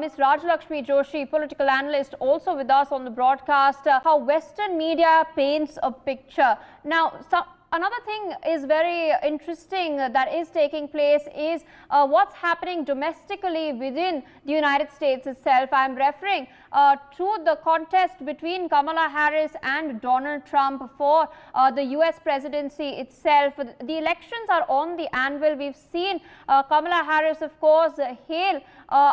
Ms. Rajalakshmi Joshi, political analyst, also with us on the broadcast. How Western media paints a picture. Now, another thing is very interesting that is taking place is what's happening domestically within the United States itself. I'm referring to the contest between Kamala Harris and Donald Trump for the US presidency itself. The elections are on the anvil. We've seen Kamala Harris, of course, hail,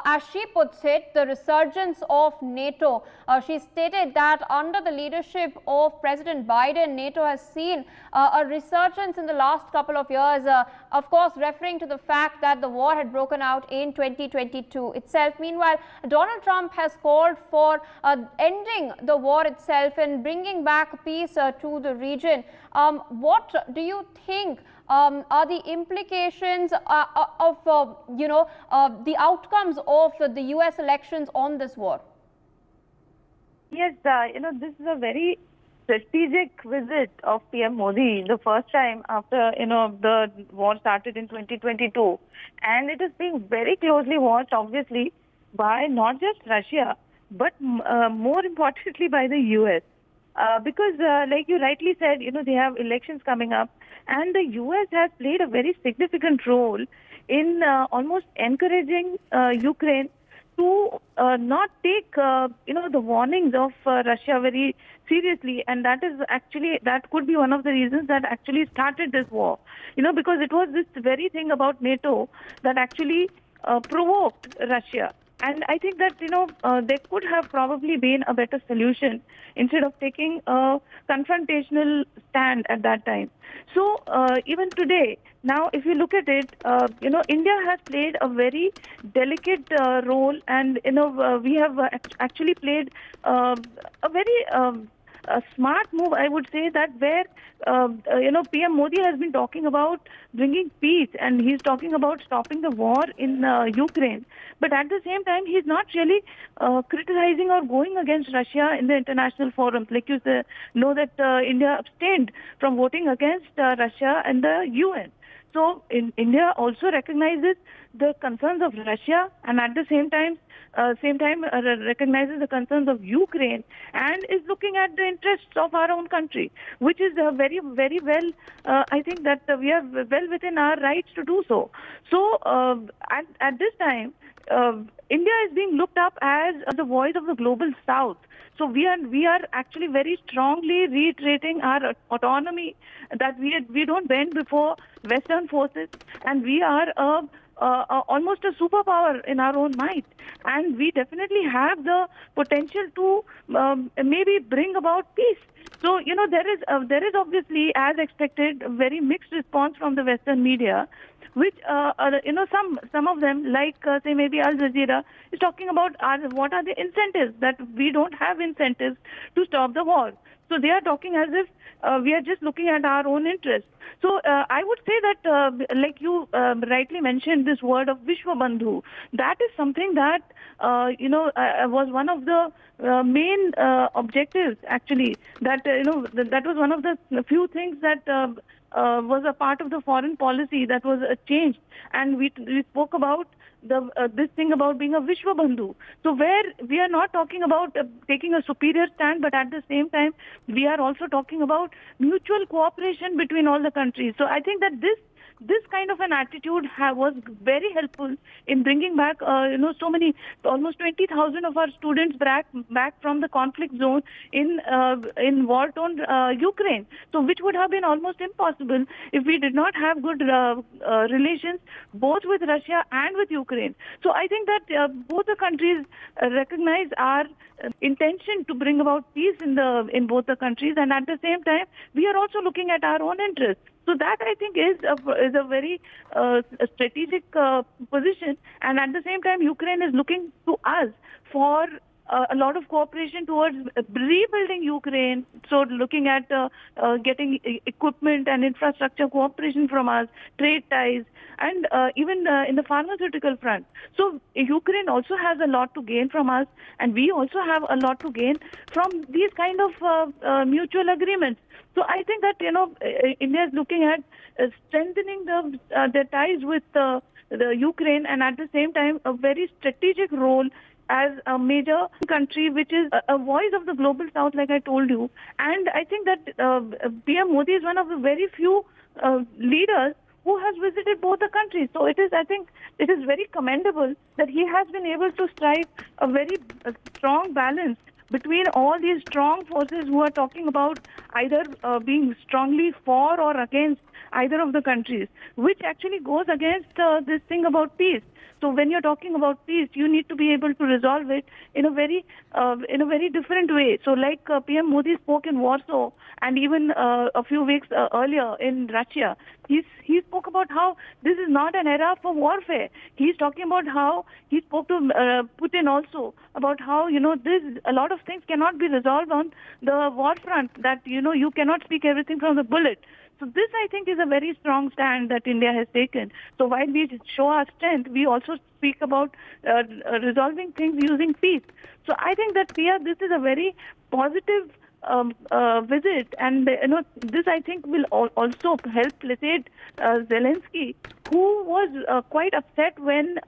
as she puts it, the resurgence of NATO. She stated that under the leadership of President Biden, NATO has seen a resurgence in the last couple of years, of course, referring to the fact that the war had broken out in 2022 itself. Meanwhile, Donald Trump has called for ending the war itself and bringing back peace to the region. What do you think are the implications of the outcomes of the US elections on this war? Yes, this is a very strategic visit of PM Modi, the first time after, the war started in 2022. And it is being very closely watched, obviously, by not just Russia, but more importantly by the US. Because, like you rightly said, they have elections coming up, and the US has played a very significant role in almost encouraging Ukraine to not take, the warnings of Russia very seriously. And that could be one of the reasons that actually started this war, because it was this very thing about NATO that actually provoked Russia. And I think that, there could have probably been a better solution instead of taking a confrontational stand at that time. So even today, now, if you look at it, India has played a very delicate role, and, we have actually played a very a smart move, I would say, that where, PM Modi has been talking about bringing peace, and he's talking about stopping the war in Ukraine. But at the same time, he's not really criticizing or going against Russia in the international forums. Like you know that India abstained from voting against Russia and the UN. So India also recognizes the concerns of Russia, and at the same time recognizes the concerns of Ukraine, and is looking at the interests of our own country, which is very, very well. I think that we are well within our rights to do so. So at this time, India is being looked up as the voice of the global South. So we are actually very strongly reiterating our autonomy, that we don't bend before Western forces, and we are almost a superpower in our own might, and we definitely have the potential to maybe bring about peace. So there is obviously, as expected, a very mixed response from the Western media, which some of them, like say maybe Al Jazeera, is talking about what are the incentives, that we don't have incentives to stop the war. So they are talking as if we are just looking at our own interests. So I would say that, like you rightly mentioned, this word of Vishwabandhu, that is something that was one of the main objectives, actually. That that was one of the few things that was a part of the foreign policy that was changed, and we spoke about this thing about being a Vishwabandhu. So where we are not talking about taking a superior stand, but at the same time, we are also talking about mutual cooperation between all the countries. So I think that this kind of an attitude was very helpful in bringing back, so many, almost 20,000 of our students back from the conflict zone in war-torn Ukraine. So which would have been almost impossible if we did not have good relations both with Russia and with Ukraine. So I think that both the countries recognize our intention to bring about peace in both the countries, and at the same time, we are also looking at our own interests. So that, I think, is a very strategic position, and at the same time, Ukraine is looking to us for a lot of cooperation towards rebuilding Ukraine. So looking at getting equipment and infrastructure cooperation from us, trade ties, and even in the pharmaceutical front. So Ukraine also has a lot to gain from us, and we also have a lot to gain from these kind of mutual agreements. So I think that, India is looking at strengthening their ties with the Ukraine, and at the same time, a very strategic role as a major country, which is a voice of the global south, like I told you. And I think that PM Modi is one of the very few leaders who has visited both the countries. So I think it is very commendable that he has been able to strike a very strong balance between all these strong forces who are talking about either being strongly for or against either of the countries, which actually goes against this thing about peace. So when you're talking about peace, you need to be able to resolve it in a very different way. So like PM Modi spoke in Warsaw, and even a few weeks earlier in Russia, he spoke about how this is not an era for warfare. He's talking about how he spoke to Putin also about how this a lot of things cannot be resolved on the war front. That you cannot speak everything from the bullet. So this, I think, is a very strong stand that India has taken. So while we show our strength, we also speak about resolving things using peace. So I think that, Priya, this is a very positive visit, and this, I think, will also help placate Zelensky, who was quite upset when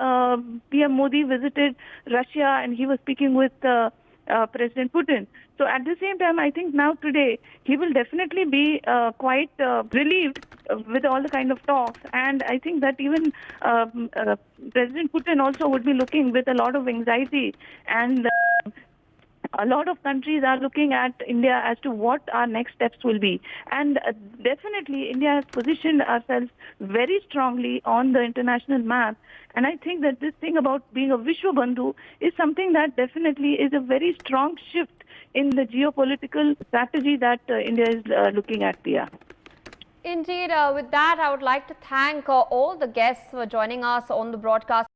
PM Modi visited Russia and he was speaking with President Putin. So at the same time, I think now today he will definitely be quite relieved with all the kind of talks, and I think that even President Putin also would be looking with a lot of anxiety, and a lot of countries are looking at India as to what our next steps will be. And definitely India has positioned ourselves very strongly on the international map. And I think that this thing about being a Vishwabandhu is something that definitely is a very strong shift in the geopolitical strategy that India is looking at, Pia. Indeed, with that, I would like to thank all the guests for joining us on the broadcast.